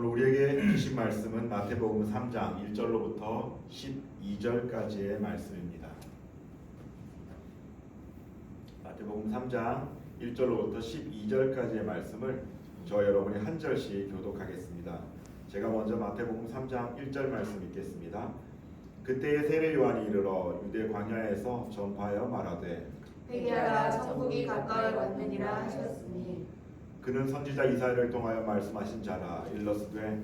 오늘 우리에게 주신 말씀은 마태복음 3장 1절로부터 12절까지의 말씀입니다. 마태복음 3장 1절로부터 12절까지의 말씀을 저 여러분이 한 절씩 교독하겠습니다. 제가 먼저 마태복음 3장 1절 말씀 읽겠습니다. 그때에 세례 요한이 이르러 유대 광야에서 전파하여 말하되 회개하라 천국이 가까이 왔느니라 하셨으니 그는 선지자 이사야를 통하여 말씀하신 자라. 일러스되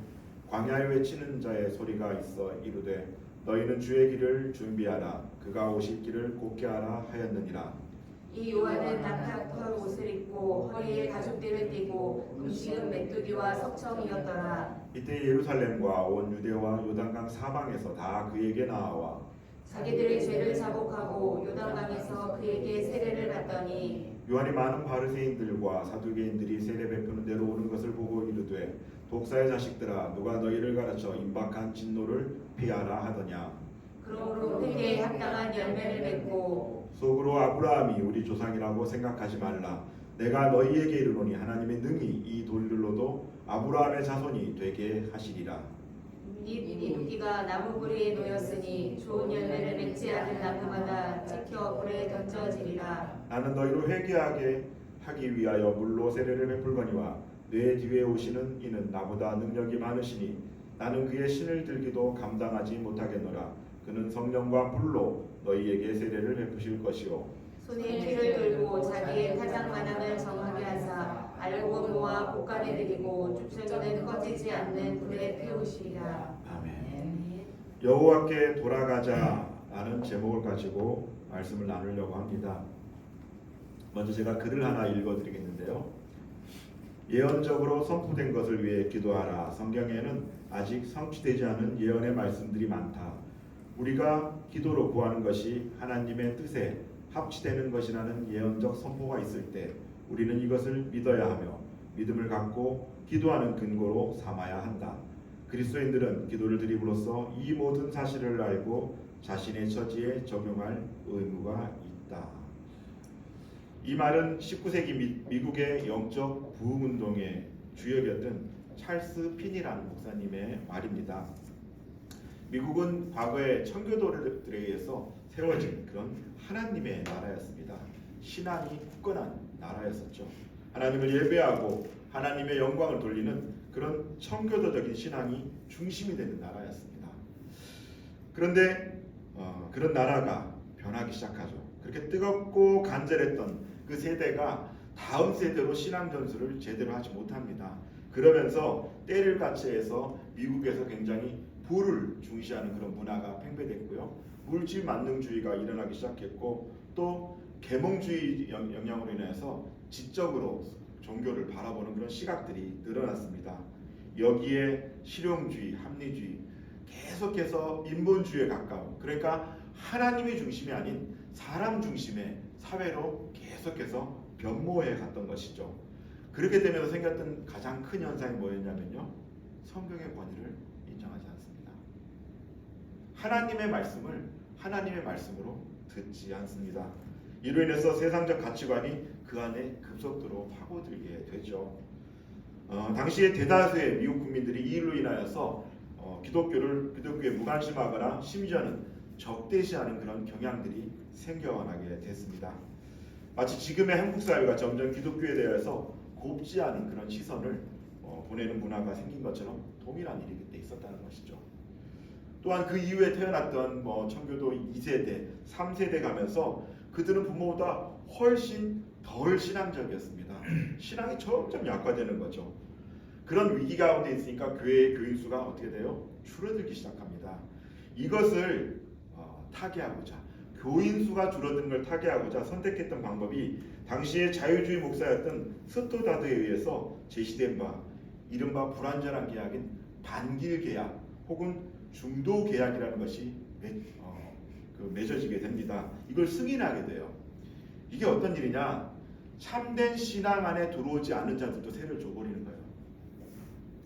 광야에 외치는 자의 소리가 있어 이르되 너희는 주의 길을 준비하라 그가 오실 길을 곧게 하라 하였느니라. 이 요한은 낙타털 옷을 입고 허리에 가죽띠를 띠고 음식은 메뚜기와 석청이었더라. 이때 예루살렘과 온 유대와 요단강 사방에서 다 그에게 나와 자기들의 죄를 자복하고 요단강에서 그에게 세례를 받더니 요한이 많은 바리새인들과 사두개인들이 세례 베푸는 데로 오는 것을 보고 이르되 독사의 자식들아 누가 너희를 가르쳐 임박한 진노를 피하라 하더냐. 그러므로 회개에 합당한 열매를 맺고 속으로 아브라함이 우리 조상이라고 생각하지 말라. 내가 너희에게 이르노니 하나님의 능히 이 돌들로도 아브라함의 자손이 되게 하시리라. 이끼가 나무 뿌리에 놓였으니 좋은 열매를 맺지 않은 나무마다 찍혀 불에 던져지리라. 나는 너희로 회개하게 하기 위하여 물로 세례를 베풀거니와 내 뒤에 오시는 이는 나보다 능력이 많으시니 나는 그의 신을 들기도 감당하지 못하겠노라. 그는 성령과 불로 너희에게 세례를 베푸실 것이요 손에 키를 들고 자기의 타작마당을 정하게 하사 알곡은 모아 볶아내 드리고 죽설기는 꺼지지 않는 불에 태우시리라. 아멘. 여호와께 돌아가자라는 제목을 가지고 말씀을 나누려고 합니다. 먼저 제가 글을 하나 읽어드리겠는데요. 예언적으로 선포된 것을 위해 기도하라. 성경에는 아직 성취되지 않은 예언의 말씀들이 많다. 우리가 기도로 구하는 것이 하나님의 뜻에 합치되는 것이라는 예언적 선포가 있을 때 우리는 이것을 믿어야 하며 믿음을 갖고 기도하는 근거로 삼아야 한다. 그리스도인들은 기도를 드림으로써 이 모든 사실을 알고 자신의 처지에 적용할 의무가 있다. 이 말은 19세기 미국의 영적 부흥운동의 주역이었던 찰스 핀이라는 목사님의 말입니다. 미국은 과거에 청교도들에 의해서 세워진 그런 하나님의 나라였습니다. 신앙이 굳건한 나라였었죠. 하나님을 예배하고 하나님의 영광을 돌리는 그런 청교도적인 신앙이 중심이 되는 나라였습니다. 그런데 그런 나라가 변하기 시작하죠. 그렇게 뜨겁고 간절했던 그 세대가 다음 세대로 신앙 전수를 제대로 하지 못합니다. 그러면서 때를 같이해서 미국에서 굉장히 부를 중시하는 그런 문화가 팽배됐고요. 물질 만능주의가 일어나기 시작했고 또 계몽주의 영향으로 인해서 지적으로 종교를 바라보는 그런 시각들이 늘어났습니다. 여기에 실용주의, 합리주의, 계속해서 인본주의에 가까운, 그러니까 하나님의 중심이 아닌 사람 중심의 사회로 계속해서 변모해 갔던 것이죠. 그렇게 되면서 생겼던 가장 큰 현상이 뭐였냐면요, 성경의 권위를 인정하지 않습니다. 하나님의 말씀을 하나님의 말씀으로 듣지 않습니다. 이로 인해서 세상적 가치관이 그 안에 급속도로 파고들게 되죠. 당시에 대다수의 미국 국민들이 이 일로 인하여서 기독교에 무관심하거나 심지어는 적대시하는 그런 경향들이 생겨나게 됐습니다. 마치 지금의 한국 사회가 점점 기독교에 대해서 곱지 않은 그런 시선을 보내는 문화가 생긴 것처럼 동일한 일이 그때 있었다는 것이죠. 또한 그 이후에 태어났던 청교도 2세대, 3세대 가면서 그들은 부모보다 훨씬 덜 신앙적이었습니다. 신앙이 점점 약화되는 거죠. 그런 위기 가운데 있으니까 교회의 교인 수가 어떻게 돼요? 줄어들기 시작합니다. 이것을 타개하고자, 교인 수가 줄어든 걸 타개하고자 선택했던 방법이 당시의 자유주의 목사였던 스토다드에 의해서 제시된 바 이른바 불완전한 계약인 반길 계약 혹은 중도 계약이라는 것이 맺어지게 됩니다. 이걸 승인하게 돼요. 이게 어떤 일이냐? 참된 신앙 안에 들어오지 않은 자들도 세례를 줘버리는 거예요.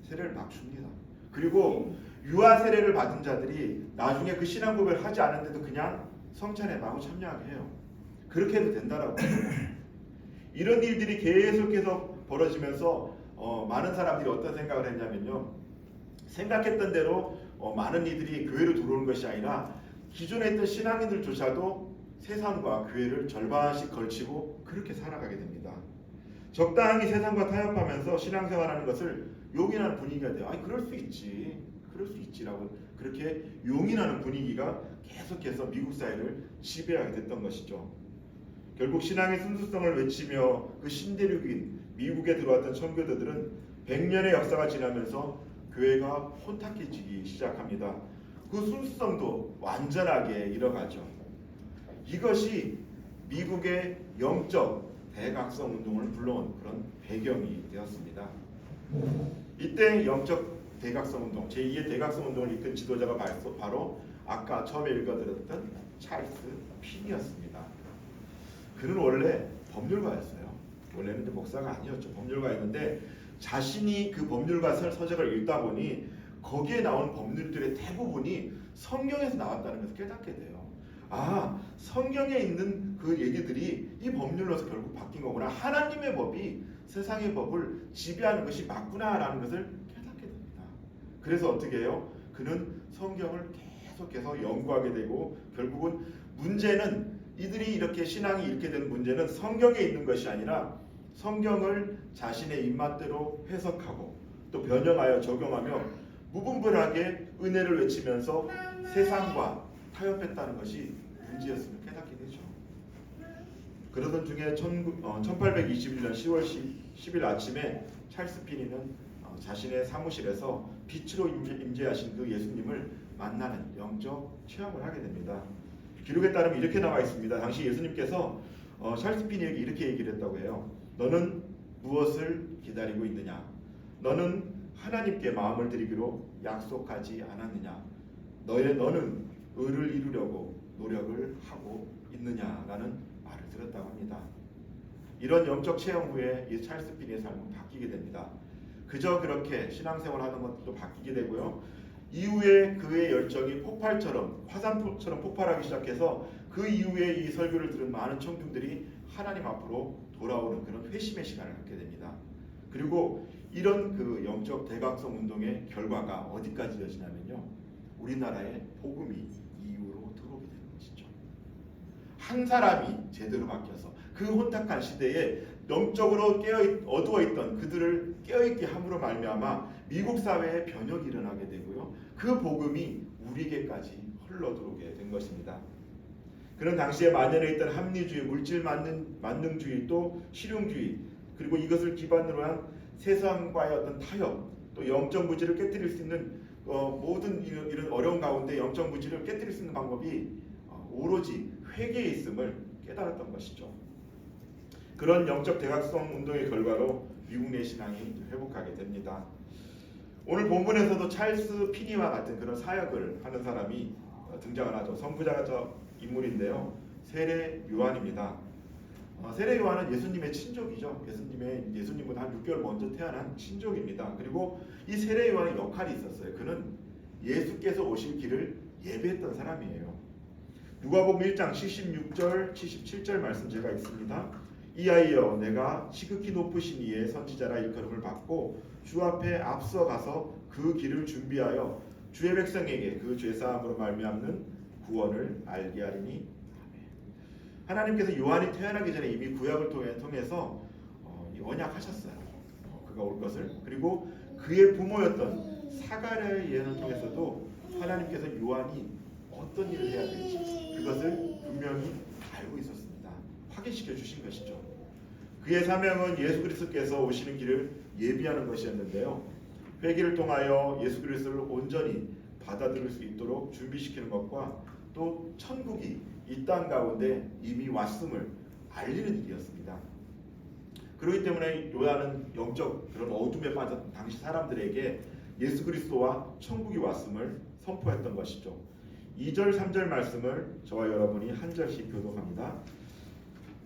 세례를 막 줍니다. 그리고 유아 세례를 받은 자들이 나중에 그 신앙 고백을 하지 않은데도 그냥 성찬에 마구 참여하게 해요. 그렇게 해도 된다라고 해요. 이런 일들이 계속해서 벌어지면서 많은 사람들이 어떤 생각을 했냐면요, 생각했던 대로 많은 이들이 교회로 들어오는 것이 아니라 기존에 있던 신앙인들조차도 세상과 교회를 절반씩 걸치고 그렇게 살아가게 됩니다. 적당히 세상과 타협하면서 신앙생활하는 것을 용인하는 분위기가 돼요. 아니 그럴 수 있지라고 그렇게 용인하는 분위기가 계속해서 미국 사회를 지배하게 됐던 것이죠. 결국 신앙의 순수성을 외치며 그 신대륙인 미국에 들어왔던 선교도들은 100년의 역사가 지나면서 교회가 혼탁해지기 시작합니다. 그 순수성도 완전하게 잃어가죠. 이것이 미국의 영적 대각성 운동을 불러온 그런 배경이 되었습니다. 이때 영적 대각성 운동, 제2의 대각성 운동을 이끈 지도자가 바로 아까 처음에 읽어드렸던 찰스 핀이었습니다. 그는 원래 법률가였어요. 원래는 목사가 아니었죠. 법률가였는데 자신이 그 법률가 서적을 읽다 보니 거기에 나온 법률들의 대부분이 성경에서 나왔다는 것을 깨닫게 돼요. 아, 성경에 있는 그 얘기들이 이 법률로서 결국 바뀐 거구나. 하나님의 법이 세상의 법을 지배하는 것이 맞구나라는 것을 깨닫게 됩니다. 그래서 어떻게 해요? 그는 성경을 계속해서 연구하게 되고 결국은 문제는 이들이 이렇게 신앙이 잃게 된 문제는 성경에 있는 것이 아니라 성경을 자신의 입맛대로 해석하고 또 변형하여 적용하며 무분별하게 은혜를 외치면서 세상과 타협했다는 것이 문제였음을 깨닫게 되죠. 그러던 중에 1821년 10월 10일 아침에 찰스 피니는 자신의 사무실에서 빛으로 임재하신 그 예수님을 만나는 영적 체험을 하게 됩니다. 기록에 따르면 이렇게 나와 있습니다. 당시 예수님께서 찰스 피니에게 이렇게 얘기를 했다고 해요. 너는 무엇을 기다리고 있느냐? 너는 하나님께 마음을 드리기로 약속하지 않았느냐? 너는 의를 이루려고 노력을 하고 있느냐라는 말을 들었다고 합니다. 이런 영적 체험 후에 이 찰스 피니의 삶은 바뀌게 됩니다. 그저 그렇게 신앙생활하는 것도 바뀌게 되고요. 이후에 그의 열정이 폭발처럼 화산처럼 폭발하기 시작해서 그 이후에 이 설교를 들은 많은 청중들이 하나님 앞으로 돌아오는 그런 회심의 시간을 갖게 됩니다. 그리고 이런 그 영적 대각성 운동의 결과가 어디까지 이어지냐면요. 우리나라에 복음이 이후로 들어오게 되는 것이죠. 한 사람이 제대로 바뀌어서 그 혼탁한 시대에 영적으로 어두워있던 그들을 깨어있게 함으로 말미암아 미국 사회에 변혁이 일어나게 되고요. 그 복음이 우리에게까지 흘러들어오게 된 것입니다. 그런 당시에 만연해 있던 합리주의, 물질 만능주의, 또 실용주의, 그리고 이것을 기반으로 한 세상과의 어떤 타협, 또 영적 무지를 깨뜨릴 수 있는 모든 이런 어려운 가운데 영적 무지를 깨뜨릴 수 있는 방법이 오로지 회개에 있음을 깨달았던 것이죠. 그런 영적 대각성 운동의 결과로 미국 내 신앙이 회복하게 됩니다. 오늘 본문에서도 찰스 피니와 같은 그런 사역을 하는 사람이 등장을 하죠. 선부자가 인물인데요. 세례 요한입니다. 세례 요한은 예수님의 친족이죠. 예수님보다 한 6개월 먼저 태어난 친족입니다. 그리고 이 세례 요한의 역할이 있었어요. 그는 예수께서 오실 길을 예배했던 사람이에요. 누가복음 1장 76절 77절 말씀 제가 읽습니다. 이하여 내가 지극히 높으신 이의 선지자라 일컬음을 받고 주 앞에 앞서 가서 그 길을 준비하여 주의 백성에게 그 죄사함으로 말미암는 구원을 알게 하리니. 하나님께서 요한이 태어나기 전에 이미 구약을 통해서 언약하셨어요. 그가 올 것을. 그리고 그의 부모였던 사가랴의 예언을 통해서도 하나님께서 요한이 어떤 일을 해야 될지 그것을 분명히 알고 있었습니다. 확인시켜 주신 것이죠. 그의 사명은 예수 그리스도께서 오시는 길을 예비하는 것이었는데요. 회개를 통하여 예수 그리스도를 온전히 받아들일 수 있도록 준비시키는 것과 또 천국이 이 땅 가운데 이미 왔음을 알리는 일이었습니다. 그렇기 때문에 요한은 영적 그런 어둠에 빠졌던 당시 사람들에게 예수 그리스도와 천국이 왔음을 선포했던 것이죠. 2절 3절 말씀을 저와 여러분이 한 절씩 교독합니다.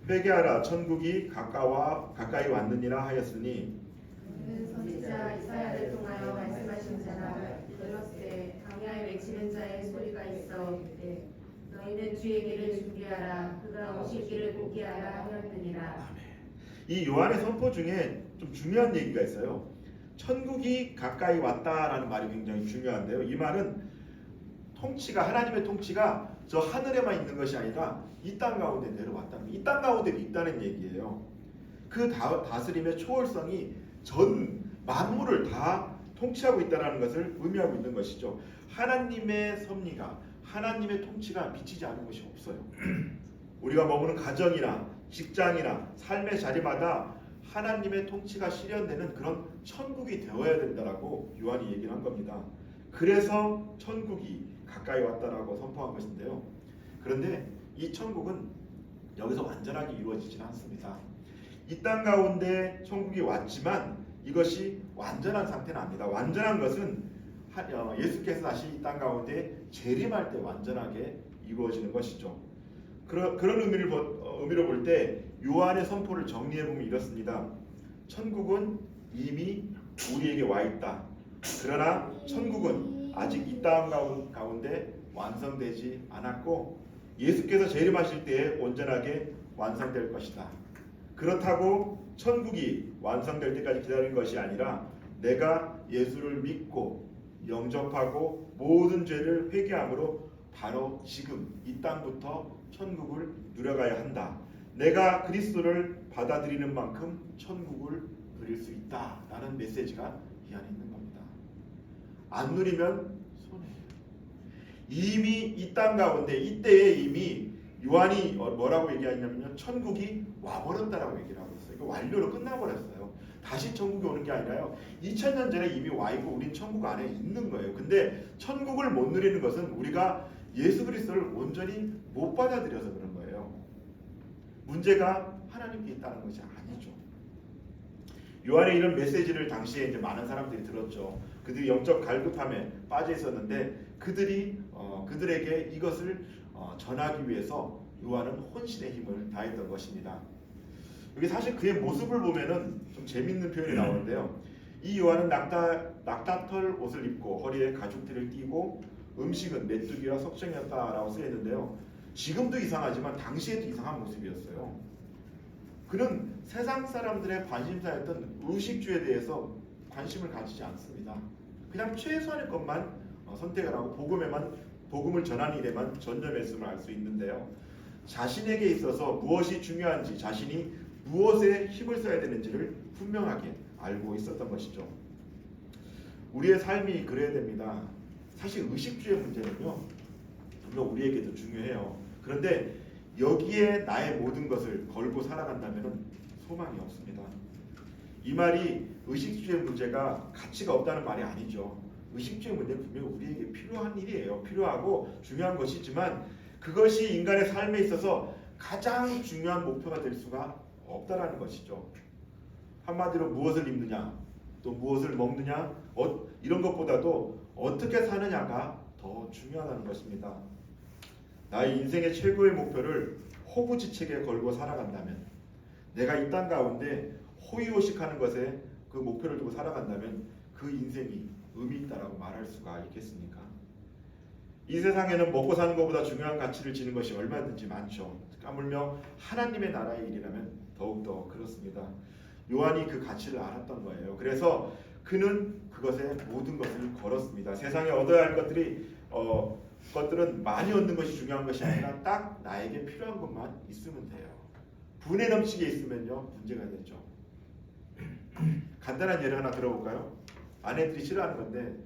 회개하라 천국이 가까이 왔느니라 하였으니 선지자 이사야를 통하여 말씀하신 자가 들었을 광야에 외치는 자의 소리가 있어 너희는 주의 길을 준비하라 그가 오실 길을 보기하라 하였느니라. 이 요한의 선포 중에 좀 중요한 얘기가 있어요. 천국이 가까이 왔다라는 말이 굉장히 중요한데요. 이 말은 통치가 하나님의 통치가 저 하늘에만 있는 것이 아니라 이 땅 가운데 내려왔다는 이 땅 가운데도 있다는 얘기예요. 그 다스림의 초월성이 전 만물을 다 통치하고 있다는 것을 의미하고 있는 것이죠. 하나님의 섭리가 하나님의 통치가 미치지 않은 것이 없어요. 우리가 머무는 가정이나 직장이나 삶의 자리마다 하나님의 통치가 실현되는 그런 천국이 되어야 된다라고 요한이 얘기를 한 겁니다. 그래서 천국이 가까이 왔다라고 선포한 것인데요. 그런데 이 천국은 여기서 완전하게 이루어지지는 않습니다. 이 땅 가운데 천국이 왔지만 이것이 완전한 상태는 아닙니다. 완전한 것은 예수께서 다시 이 땅 가운데 재림할 때 완전하게 이루어지는 것이죠. 그런 의미로 볼 때 요한의 선포를 정리해 보면 이렇습니다. 천국은 이미 우리에게 와 있다. 그러나 천국은 아직 이 땅 가운데 완성되지 않았고 예수께서 재림하실 때에 온전하게 완성될 것이다. 그렇다고 천국이 완성될 때까지 기다리는 것이 아니라 내가 예수를 믿고 영접하고 모든 죄를 회개함으로 바로 지금 이 땅부터 천국을 누려가야 한다. 내가 그리스도를 받아들이는 만큼 천국을 누릴 수 있다라는 메시지가 이 안에 있는 겁니다. 안 누리면 손해예요. 이미 이 땅 가운데 이때에 이미 요한이 뭐라고 얘기하냐면요, 천국이 와버렸다라고 얘기를 하고 있어요. 이거 완료로 끝나버렸어요. 다시 천국이 오는 게 아니라요, 2000년 전에 이미 와 있고 우린 천국 안에 있는 거예요. 근데 천국을 못 누리는 것은 우리가 예수 그리스도를 온전히 못 받아들여서 그런 거예요. 문제가 하나님께 있다는 것이 아니죠. 요한의 이런 메시지를 당시에 이제 많은 사람들이 들었죠. 그들이 영적 갈급함에 빠져 있었는데 그들에게 이것을 전하기 위해서 요한은 혼신의 힘을 다했던 것입니다. 여기 사실 그의 모습을 보면은 좀 재밌는 표현이 나오는데요. 이 요한은 낙타털 옷을 입고 허리에 가죽띠를 띠고 음식은 메뚜기와 석청이었다라고 쓰여 있는데요. 지금도 이상하지만 당시에도 이상한 모습이었어요. 그는 세상 사람들의 관심사였던 의식주에 대해서 관심을 가지지 않습니다. 그냥 최소한의 것만 선택을 하고 복음을 전하는 일에만 전념했음을 알 수 있는데요. 자신에게 있어서 무엇이 중요한지, 자신이 무엇에 힘을 써야 되는지를 분명하게 알고 있었던 것이죠. 우리의 삶이 그래야 됩니다. 사실 의식주의 문제는요, 물론 우리에게도 중요해요. 그런데 여기에 나의 모든 것을 걸고 살아간다면 소망이 없습니다. 이 말이 의식주의 문제가 가치가 없다는 말이 아니죠. 의식주의 문제는 분명히 우리에게 필요한 일이에요. 필요하고 중요한 것이지만 그것이 인간의 삶에 있어서 가장 중요한 목표가 될 수가 없다라는 것이죠. 한마디로 무엇을 입느냐, 또 무엇을 먹느냐, 이런 것보다도 어떻게 사느냐가 더 중요하다는 것입니다. 나의 인생의 최고의 목표를 호구지책에 걸고 살아간다면, 내가 이 땅 가운데 호의호식하는 것에 그 목표를 두고 살아간다면 그 인생이 의미 있다라고 말할 수가 있겠습니까? 이 세상에는 먹고 사는 것보다 중요한 가치를 지는 것이 얼마든지 많죠. 까물며 하나님의 나라의 일이라면 더욱더 그렇습니다. 요한이 그 가치를 알았던 거예요. 그래서 그는 그것에 모든 것을 걸었습니다. 세상에 얻어야 할 것들은 많이 얻는 것이 중요한 것이 아니라 딱 나에게 필요한 것만 있으면 돼요. 분에 넘치게 있으면요, 문제가 되죠. 간단한 예를 하나 들어볼까요? 아내들이 싫어하는 건데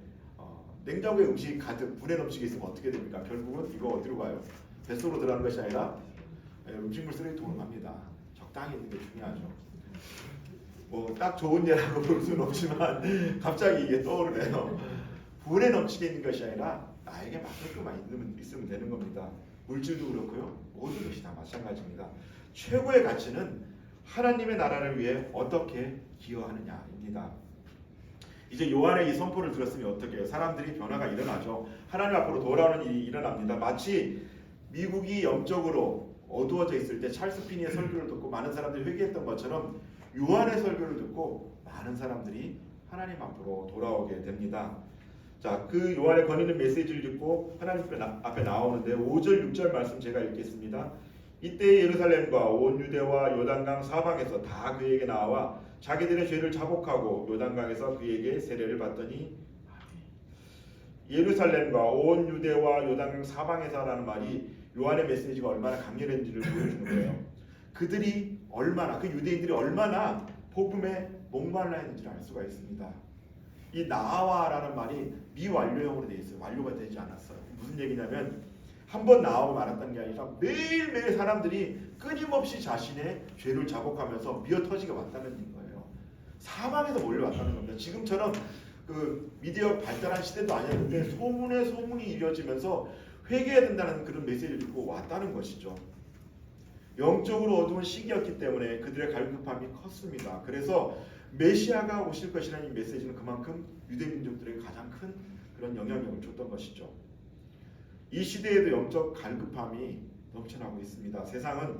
냉장고에 음식이 가득 분에 넘치게 있으면 어떻게 됩니까? 결국은 이거 어디로 가요? 뱃속으로 들어가는 것이 아니라 음식물 쓰레기통으로 갑니다. 적당히 있는 게 중요하죠. 뭐 딱 좋은 예라고 볼 수는 없지만 갑자기 이게 떠오르네요. 분에 넘치게 있는 것이 아니라 나에게 맞게끔만 있으면 되는 겁니다. 물질도 그렇고요. 모든 것이 다 마찬가지입니다. 최고의 가치는 하나님의 나라를 위해 어떻게 기여하느냐입니다. 이제 요한의 이 선포를 들었으니 어떻게 해요? 사람들이 변화가 일어나죠. 하나님 앞으로 돌아오는 일이 일어납니다. 마치 미국이 영적으로 어두워져 있을 때 찰스 피니의 설교를 듣고 많은 사람들이 회개했던 것처럼 요한의 설교를 듣고 많은 사람들이 하나님 앞으로 돌아오게 됩니다. 자, 그 요한의 권위는 메시지를 듣고 하나님 앞에 나오는데 5절 6절 말씀 제가 읽겠습니다. 이때 예루살렘과 온 유대와 요단강 사방에서 다 그에게 나와 자기들의 죄를 자복하고 요단강에서 그에게 세례를 받더니 예루살렘과 온 유대와 요단강 사방에서라는 말이 요한의 메시지가 얼마나 강렬한지를 보여주는 거예요. 그들이 얼마나 그 유대인들이 얼마나 복음에 목말라 했는지를 알 수가 있습니다. 이 나와라는 말이 미완료형으로 되어 있어요. 완료가 되지 않았어요. 무슨 얘기냐면 한 번 나오고 말았다는 게 아니라 매일매일 사람들이 끊임없이 자신의 죄를 자복하면서 미어터지게 왔다는 거예요. 사방에서 몰려왔다는 겁니다. 지금처럼 그 미디어 발달한 시대도 아니었는데 소문에 소문이 이어지면서 회개해야 된다는 그런 메시지를 듣고 왔다는 것이죠. 영적으로 어두운 시기였기 때문에 그들의 갈급함이 컸습니다. 그래서 메시아가 오실 것이라는 이 메시지는 그만큼 유대 민족들에게 가장 큰 그런 영향력을 줬던 것이죠. 이 시대에도 영적 갈급함이 넘쳐나고 있습니다. 세상은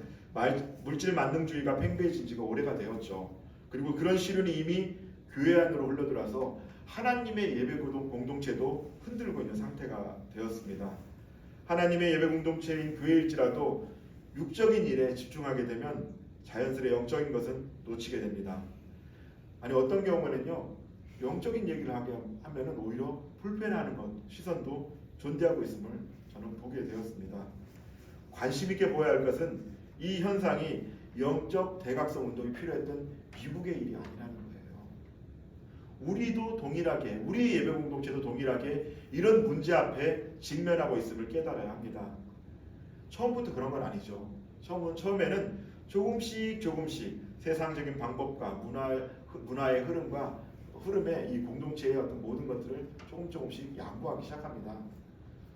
물질 만능주의가 팽배해진 지가 오래가 되었죠. 그리고 그런 시련이 이미 교회 안으로 흘러들어서 하나님의 예배 공동체도 흔들고 있는 상태가 되었습니다. 하나님의 예배 공동체인 교회일지라도 육적인 일에 집중하게 되면 자연스레 영적인 것은 놓치게 됩니다. 아니 어떤 경우에는요, 영적인 얘기를 하게 하면은 오히려 불편해하는 것, 시선도 존재하고 있음을 저는 보게 되었습니다. 관심 있게 보아야 할 것은 이 현상이 영적 대각성 운동이 필요했던 미국의 일이 아니라는 거예요. 우리도 동일하게, 우리 예배 공동체도 동일하게 이런 문제 앞에 직면하고 있음을 깨달아야 합니다. 처음부터 그런 건 아니죠. 처음에는 조금씩 세상적인 방법과 문화의 흐름에 이 공동체의 어떤 모든 것들을 조금씩 양보하기 시작합니다.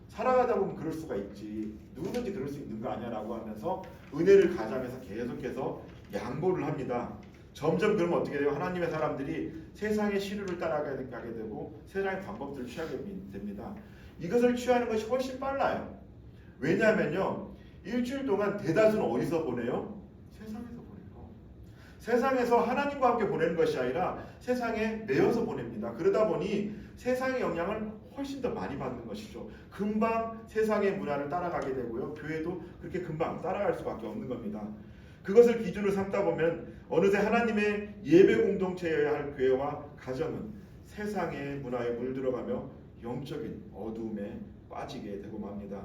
살아가다 보면 그럴 수가 있지, 누구든지 그럴 수 있는 거 아니야라고 하면서 은혜를 가장해서 계속해서 양보를 합니다. 점점 그러면 어떻게 돼요? 하나님의 사람들이 세상의 시류를 따라가게 되고 세상의 방법들을 취하게 됩니다. 이것을 취하는 것이 훨씬 빨라요. 왜냐하면요, 일주일 동안 대다수는 어디서 보내요? 세상에서 보내요. 세상에서 하나님과 함께 보내는 것이 아니라 세상에 매여서 보냅니다. 그러다 보니 세상의 영향을 훨씬 더 많이 받는 것이죠. 금방 세상의 문화를 따라가게 되고요, 교회도 그렇게 금방 따라갈 수밖에 없는 겁니다. 그것을 기준으로 삼다 보면 어느새 하나님의 예배 공동체여야 할 교회와 가정은 세상의 문화에 물들어가며 영적인 어두움에 빠지게 되고 맙니다.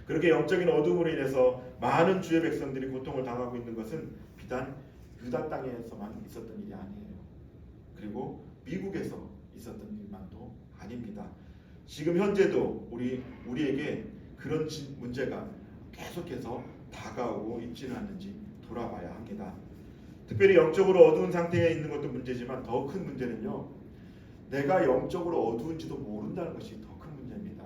그렇게 영적인 어두움으로 인해서 많은 주의 백성들이 고통을 당하고 있는 것은 비단 유다 땅에서만 있었던 일이 아니에요. 그리고 미국에서 있었던 일만도 아닙니다. 지금 현재도 우리에게 그런 문제가 계속해서 다가오고 있지는 않는지 돌아봐야 합니다. 특별히 영적으로 어두운 상태에 있는 것도 문제지만 더 큰 문제는요, 내가 영적으로 어두운지도 모른다는 것이 더 큰 문제입니다.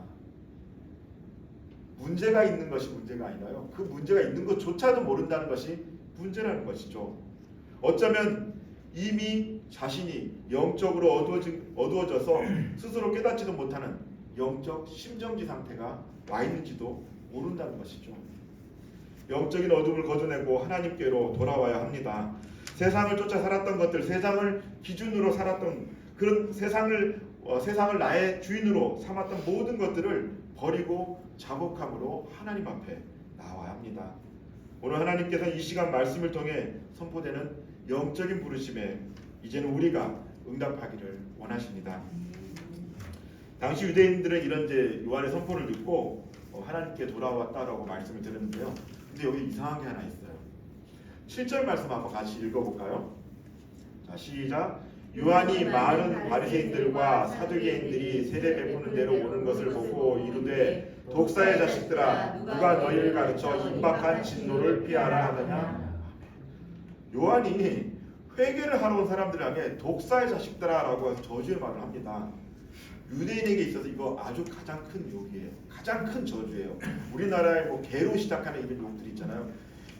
문제가 있는 것이 문제가 아니라요, 그 문제가 있는 것조차도 모른다는 것이 문제라는 것이죠. 어쩌면 이미 자신이 영적으로 어두워져서 스스로 깨닫지도 못하는 영적 심정지 상태가 와 있는지도 모른다는 것이죠. 영적인 어둠을 거둬내고 하나님께로 돌아와야 합니다. 세상을 쫓아 살았던 것들, 세상을 기준으로 살았던 그런 세상을 나의 주인으로 삼았던 모든 것들을 버리고 자복함으로 하나님 앞에 나와야 합니다. 오늘 하나님께서 이 시간 말씀을 통해 선포되는 영적인 부르심에 이제는 우리가 응답하기를 원하십니다. 당시 유대인들은 이런 요한의 선포를 듣고 하나님께 돌아왔다라고 말씀을 드렸는데요. 근데 여기 이상한 게 하나 있어요. 7절 말씀 한번 같이 읽어볼까요? 자, 시작. 요한이 많은 바리새인들과 사두개인들이 세례 베푸는 데로 오는 것을 보고 이르되 독사의 자식들아, 누가 너희를 가르쳐 임박한 진노를 피하라 하느냐. 요한이 회개를 하러 온 사람들을 향해 독사의 자식들아라고 해서 저주의 말을 합니다. 유대인에게 있어서 이거 아주 가장 큰 욕이에요. 가장 큰 저주예요. 우리나라에 개로 시작하는 이런 욕들이 있잖아요.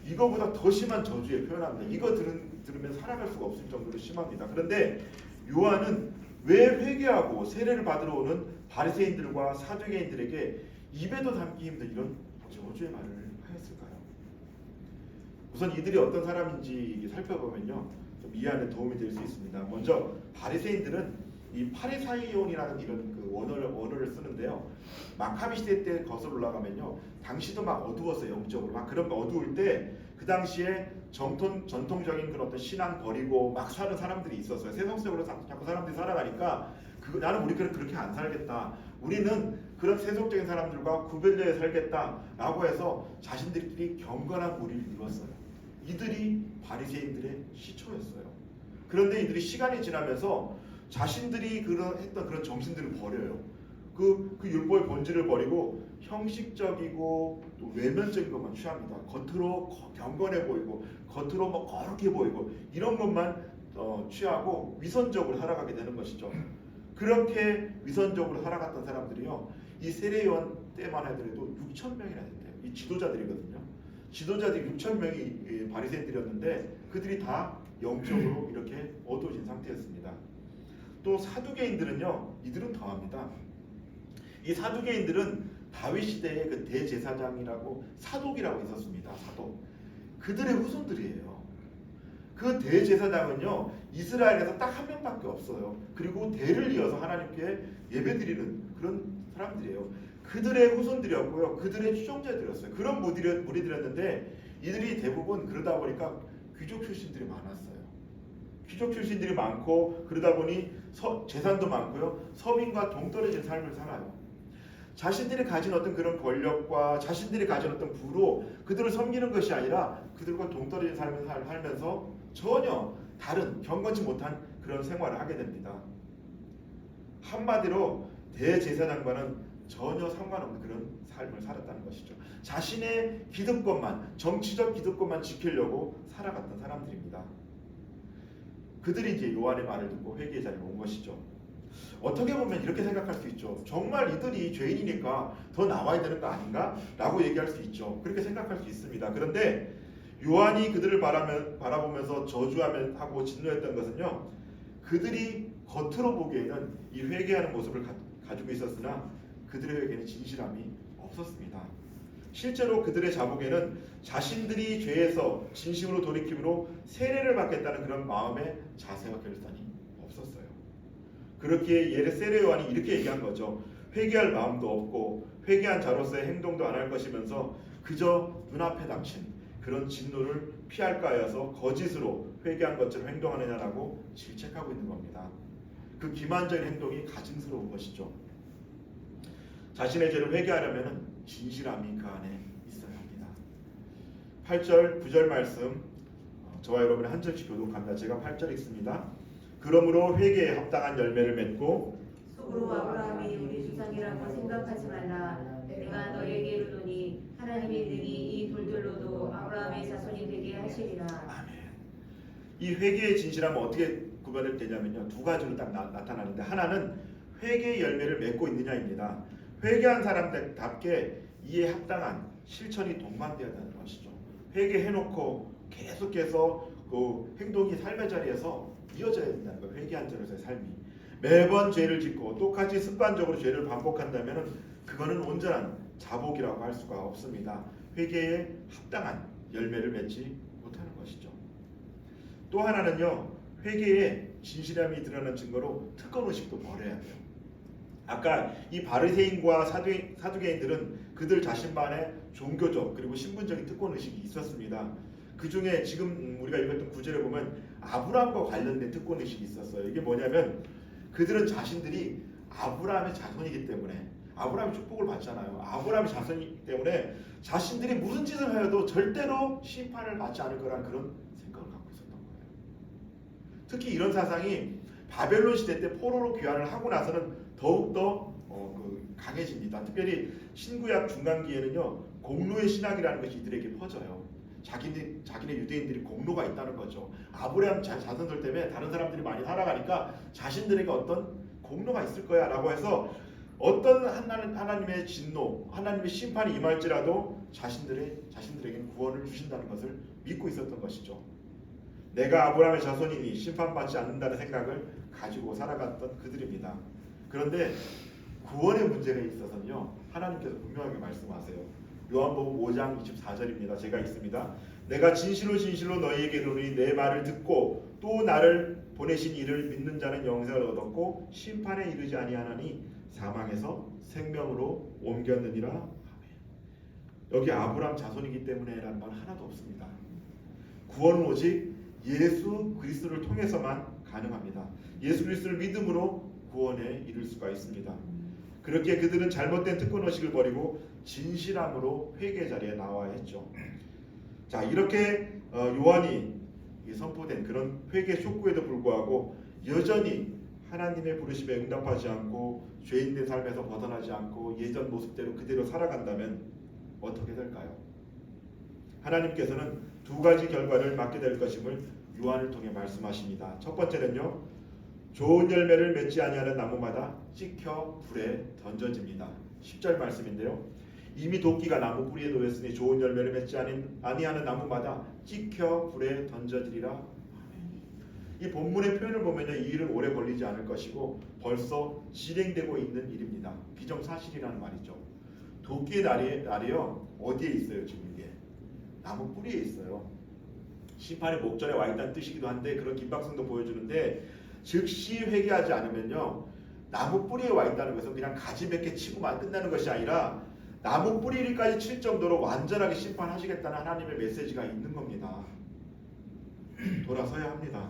이거보다 더 심한 저주에 표현합니다. 이거 들으면 살아갈 수가 없을 정도로 심합니다. 그런데 요한은 왜 회개하고 세례를 받으러 오는 바리새인들과 사두개인들에게 입에도 담기 힘든 이런 저주의 말을 하였을까요? 우선 이들이 어떤 사람인지 살펴보면요, 좀 이해하는 도움이 될 수 있습니다. 먼저 바리새인들은 이 파리사이온이라는 이런 그 원어를 쓰는데요. 마카비 시대 때 거슬러 올라가면요, 당시도 막 어두웠어요. 영적으로 막 그런 어두울 때 그 당시에 전통적인 그런 어떤 신앙 버리고 막 사는 사람들이 있었어요. 세속적으로 자꾸 사람들이 살아가니까 나는 우리 그렇게 안 살겠다. 우리는 그런 세속적인 사람들과 구별되어 살겠다라고 해서 자신들끼리 경건한 무리를 이뤘어요. 이들이 바리새인들의 시초였어요. 그런데 이들이 시간이 지나면서 자신들이 했던 그런 정신들을 버려요. 그 율법의 본질을 버리고 형식적이고 또 외면적인 것만 취합니다. 겉으로 경건해 보이고 겉으로 뭐 거룩해 보이고 이런 것만 취하고 위선적으로 살아가게 되는 것이죠. 그렇게 위선적으로 살아갔던 사람들이요, 이 세례요한 때만 하더라도 6천 명이나 된대요. 이 지도자들이거든요. 지도자들이 6천 명이 바리새인들이었는데 그들이 다 영적으로 이렇게 어두워진 상태였습니다. 또 사두개인들은요, 이들은 더합니다. 이 사두개인들은 다윗 시대에 그 대제사장이라고 사독이라고 있었습니다. 사독. 그들의 후손들이에요. 그 대제사장은요, 이스라엘에서 딱 한 명밖에 없어요. 그리고 대를 이어서 하나님께 예배드리는 그런 사람들이에요. 그들의 후손들이었고요, 그들의 추종자들이었어요. 그런 무리들이었는데 이들이 대부분 그러다 보니까 귀족 출신들이 많았어요. 귀족 출신들이 많고 그러다 보니 재산도 많고요, 서민과 동떨어진 삶을 살아요. 자신들이 가진 어떤 그런 권력과 자신들이 가진 어떤 부로 그들을 섬기는 것이 아니라 그들과 동떨어진 삶을 살면서 전혀 다른 경건치 못한 그런 생활을 하게 됩니다. 한마디로 대제사장과는 전혀 상관없는 그런 삶을 살았다는 것이죠. 자신의 기득권만, 정치적 기득권만 지키려고 살아갔던 사람들입니다. 그들이 이제 요한의 말을 듣고 회개의 자리에 온 것이죠. 어떻게 보면 이렇게 생각할 수 있죠. 정말 이들이 죄인이니까 더 나와야 되는 거 아닌가? 라고 얘기할 수 있죠. 그렇게 생각할 수 있습니다. 그런데 요한이 그들을 바라보면서 저주하고 진노했던 것은요, 그들이 겉으로 보기에는 이 회개하는 모습을 가지고 있었으나 그들의 회개는 진실함이 없었습니다. 실제로 그들의 자복에는 자신들이 죄에서 진심으로 돌이킴으로 세례를 받겠다는 그런 마음의 자세와 결단이 없었어요. 그렇게 세례 요한이 이렇게 얘기한 거죠. 회개할 마음도 없고 회개한 자로서의 행동도 안 할 것이면서 그저 눈앞에 닥친 그런 진노를 피할까 하여서 거짓으로 회개한 것처럼 행동하느냐라고 질책하고 있는 겁니다. 그 기만적인 행동이 가증스러운 것이죠. 자신의 죄를 회개하려면 진실함이 그 안에 있어야 합니다. 8절, 9절 말씀 저와 여러분이 한 절씩 교독합니다. 제가 8절 읽습니다. 그러므로 회개에 합당한 열매를 맺고 속으로 아브라함이 우리 조상이라고 생각하지 말라. 내가 너에게 이르노니 하나님의 능히 이 돌들로도 아브라함의 자손이 되게 하시리라. 아멘. 이 회개의 진실함은 어떻게 구별이 되냐면요, 두 가지로 딱 나타나는데, 하나는 회개의 열매를 맺고 있느냐입니다. 회개한 사람답게 이에 합당한 실천이 동반되어야 하는 것이죠. 회개해놓고 계속해서 그 행동이 삶의 자리에서 이어져야 된다는 거예요. 회개한 자로서의 삶이 매번 죄를 짓고 똑같이 습관적으로 죄를 반복한다면 그거는 온전한 자복이라고 할 수가 없습니다. 회개에 합당한 열매를 맺지 못하는 것이죠. 또 하나는요, 회개에 진실함이 드러나는 증거로 특권의식도 버려야 돼요. 아까 이 바리새인과 사두개인들은 그들 자신만의 종교적 그리고 신분적인 특권의식이 있었습니다. 그 중에 지금 우리가 읽었던 구절에 보면 아브라함과 관련된 특권의식이 있었어요. 이게 뭐냐면 그들은 자신들이 아브라함의 자손이기 때문에, 아브라함의 축복을 받잖아요. 아브라함의 자손이기 때문에 자신들이 무슨 짓을 하여도 절대로 심판을 받지 않을 거라는 그런 생각을 갖고 있었던 거예요. 특히 이런 사상이 바벨론 시대 때 포로로 귀환을 하고 나서는 더욱더 강해집니다. 특별히 신구약 중간기에는요, 공로의 신학이라는 것이 이들에게 퍼져요. 자기네 유대인들이 공로가 있다는 거죠. 아브라함 자손들 때문에 다른 사람들이 많이 살아가니까 자신들에게 어떤 공로가 있을 거야 라고 해서 어떤 하나님의 진노, 하나님의 심판이 임할지라도 자신들에게는 구원을 주신다는 것을 믿고 있었던 것이죠. 내가 아브라함의 자손이니 심판받지 않는다는 생각을 가지고 살아갔던 그들입니다. 그런데 구원의 문제에 있어서는요, 하나님께서 분명하게 말씀하세요. 요한복음 5장 24절입니다. 제가 읽습니다. 내가 진실로 너희에게 이르노니 내 말을 듣고 또 나를 보내신 이를 믿는 자는 영생을 얻었고 심판에 이르지 아니하나니 사망에서 생명으로 옮겼느니라. 아멘. 여기 아브라함 자손이기 때문에라는 말 하나도 없습니다. 구원은 오직 예수 그리스도를 통해서만 가능합니다. 예수 그리스도를 믿음으로 구원에 이를 수가 있습니다. 그렇게 그들은 잘못된 특권의식을 버리고 진실함으로 회개 자리에 나와야 했죠. 자, 이렇게 요한이 선포된 그런 회개 촉구에도 불구하고 여전히 하나님의 부르심에 응답하지 않고 죄인된 삶에서 벗어나지 않고 예전 모습대로 그대로 살아간다면 어떻게 될까요? 하나님께서는 두 가지 결과를 맞게 될 것임을 요한을 통해 말씀하십니다. 첫 번째는요, 좋은 열매를 맺지 아니하는 나무마다 찍혀 불에 던져집니다. 10절 말씀인데요, 이미 도끼가 나무 뿌리에 놓였으니 좋은 열매를 맺지 아니하는 나무마다 찍혀 불에 던져지리라. 이 본문의 표현을 보면요, 이 일은 오래 걸리지 않을 것이고 벌써 진행되고 있는 일입니다. 기정사실이라는 말이죠. 도끼의 날이요, 어디에 있어요? 지금 이게 나무 뿌리에 있어요. 심판의 목전에 와 있다는 뜻이기도 한데 그런 긴박성도 보여주는데, 즉시 회개하지 않으면요, 나무 뿌리에 와 있다는 것은 그냥 가지 몇 개 치고만 끝나는 것이 아니라 나무 뿌리까지 칠 정도로 완전하게 심판하시겠다는 하나님의 메시지가 있는 겁니다. 돌아서야 합니다.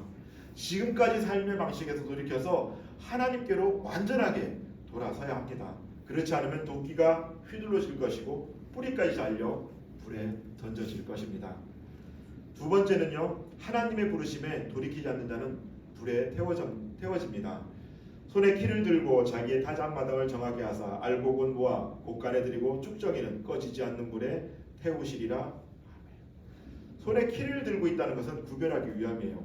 지금까지 삶의 방식에서 돌이켜서 하나님께로 완전하게 돌아서야 합니다. 그렇지 않으면 도끼가 휘둘러질 것이고 뿌리까지 잘려 불에 던져질 것입니다. 두 번째는요, 하나님의 부르심에 돌이키지 않는 자는 불에 태워집니다. 손에 키를 들고 자기의 타작마당을 정하게 하사 알곡은 모아 곳간에 들이고 쭉정이는 꺼지지 않는 불에 태우시리라. 손에 키를 들고 있다는 것은 구별하기 위함이에요.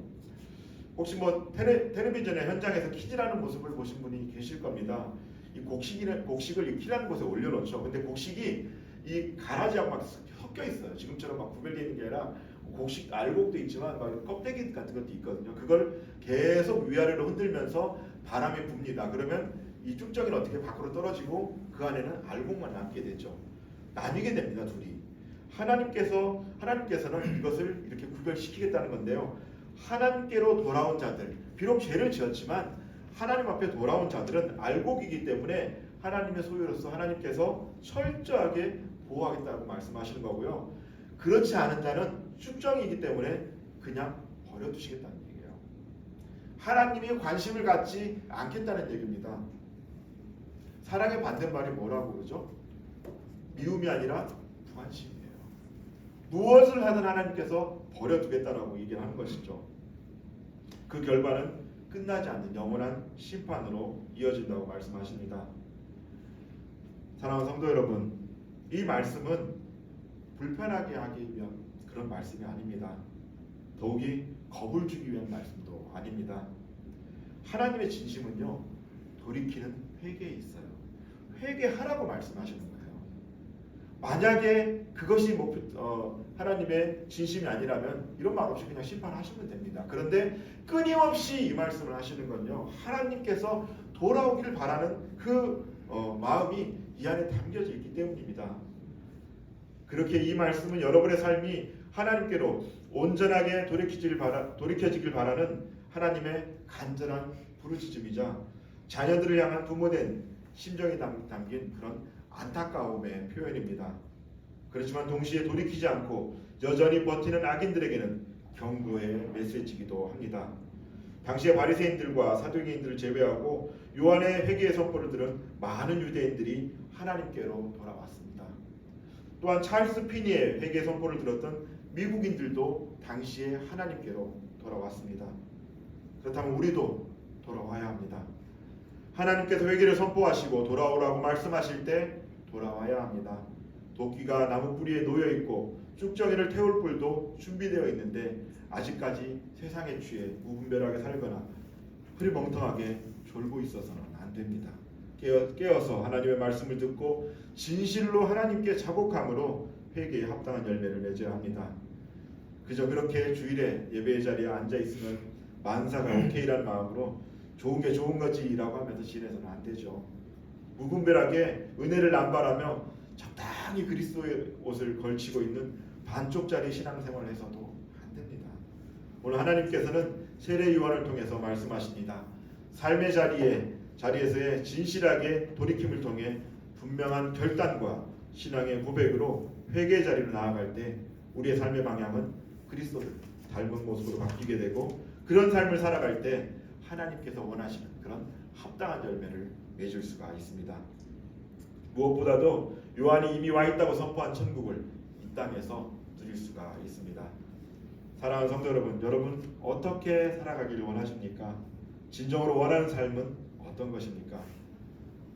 혹시 뭐 텔레비전의 현장에서 키질하는 모습을 보신 분이 계실 겁니다. 이 곡식을 이 키라는 곳에 올려놓죠. 근데 곡식이 이 가라지하고 막 섞여 있어요. 지금처럼 막 구별되어 있는 게 아니라 곡식 알곡도 있지만 막 껍데기 같은 것도 있거든요. 그걸 계속 위아래로 흔들면서 바람이 붑니다. 그러면 이 쭉정이는 어떻게 밖으로 떨어지고 그 안에는 알곡만 남게 되죠. 나뉘게 됩니다, 둘이. 하나님께서는 이것을 이렇게 구별시키겠다는 건데요. 하나님께로 돌아온 자들, 비록 죄를 지었지만 하나님 앞에 돌아온 자들은 알곡이기 때문에 하나님의 소유로서 하나님께서 철저하게 보호하겠다고 말씀하시는 거고요. 그렇지 않은 자는 쭉정이기 때문에 그냥 버려두시겠다는 얘기예요. 하나님이 관심을 갖지 않겠다는 얘기입니다. 사랑의 반대말이 뭐라고 그러죠? 미움이 아니라 무관심이에요. 무엇을 하든 하나님께서 버려두겠다라고 얘기를 하는 것이죠. 그 결과는 끝나지 않는 영원한 심판으로 이어진다고 말씀하십니다. 사랑하는 성도 여러분, 이 말씀은 불편하게 하기 위한 그런 말씀이 아닙니다. 더욱이 겁을 주기 위한 말씀도 아닙니다. 하나님의 진심은요, 돌이키는 회개에 있어요. 회개하라고 말씀하시는 거예요. 만약에 그것이 하나님의 진심이 아니라면 이런 말 없이 그냥 심판하시면 됩니다. 그런데 끊임없이 이 말씀을 하시는 건요, 하나님께서 돌아오기를 바라는 그 마음이 이 안에 담겨져 있기 때문입니다. 그렇게 이 말씀은 여러분의 삶이 하나님께로 온전하게 돌이켜지길 바라는 하나님의 간절한 부르짖음이자 자녀들을 향한 부모된 심정이 담긴 그런 안타까움의 표현입니다. 그렇지만 동시에 돌이키지 않고 여전히 버티는 악인들에게는 경고의 메시지이기도 합니다. 당시의 바리새인들과 사두개인들을 제외하고 요한의 회개의 선포를 들은 많은 유대인들이 하나님께로 돌아왔습니다. 또한 찰스 피니의 회개 선포를 들었던 미국인들도 당시에 하나님께로 돌아왔습니다. 그렇다면 우리도 돌아와야 합니다. 하나님께서 회개를 선포하시고 돌아오라고 말씀하실 때 돌아와야 합니다. 도끼가 나무 뿌리에 놓여 있고 쭉정이를 태울 뿔도 준비되어 있는데 아직까지 세상에 취해 무분별하게 살거나 흐리멍텅하게 졸고 있어서는 안 됩니다. 깨어서 하나님의 말씀을 듣고 진실로 하나님께 자복함으로 회개에 합당한 열매를 맺어야 합니다. 그저 그렇게 주일에 예배의 자리에 앉아 있으면 만사가 오케이라는 마음으로 좋은 게 좋은 거지라고 하면서 지내서는 안 되죠. 무분별하게 은혜를 남발하며 적당히 그리스도의 옷을 걸치고 있는 반쪽짜리 신앙생활을 해서도 안 됩니다. 오늘 하나님께서는 세례 요한을 통해서 말씀하십니다. 삶의 자리에서의 진실하게 돌이킴을 통해 분명한 결단과 신앙의 고백으로 회개의 자리로 나아갈 때 우리의 삶의 방향은 그리스도를 닮은 모습으로 바뀌게 되고 그런 삶을 살아갈 때 하나님께서 원하시는 그런 합당한 열매를 맺을 수가 있습니다. 무엇보다도 요한이 이미 와 있다고 선포한 천국을 이 땅에서 누릴 수가 있습니다. 사랑하는 성도 여러분, 여러분 어떻게 살아가기를 원하십니까? 진정으로 원하는 삶은 어떤 것입니까?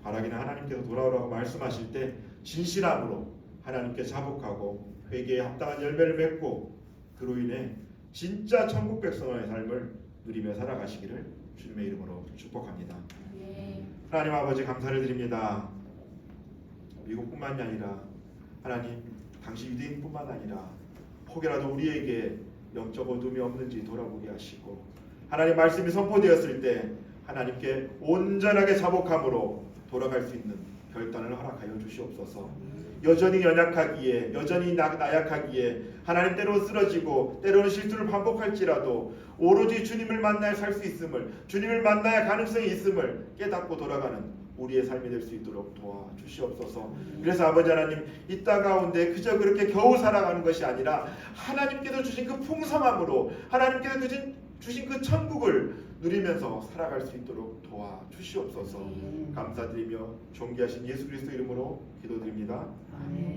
바라기는 하나님께서 돌아오라고 말씀하실 때 진실함으로 하나님께 자복하고 회개에 합당한 열매를 맺고 그로 인해 진짜 천국 백성의 삶을 누리며 살아가시기를 주님의 이름으로 축복합니다. 하나님 아버지 감사를 드립니다. 미국뿐만이 아니라 하나님 당시 유대인뿐만 아니라 혹여라도 우리에게 영적 어둠이 없는지 돌아보게 하시고 하나님 말씀이 선포되었을 때 하나님께 온전하게 자복함으로 돌아갈 수 있는 결단을 허락하여 주시옵소서. 여전히 연약하기에 여전히 나약하기에 하나님 때로 쓰러지고 때로는 실수를 반복할지라도 오로지 주님을 만나야 살 수 있음을 주님을 만나야 가능성이 있음을 깨닫고 돌아가는 우리의 삶이 될 수 있도록 도와주시옵소서. 그래서 아버지 하나님 이 땅 가운데 그저 그렇게 겨우 살아가는 것이 아니라 하나님께서 주신 그 풍성함으로 하나님께서 주신 그 천국을 누리면서 살아갈 수 있도록 도와주시옵소서. 감사드리며 존귀하신 예수 그리스도 이름으로 기도드립니다. 아멘.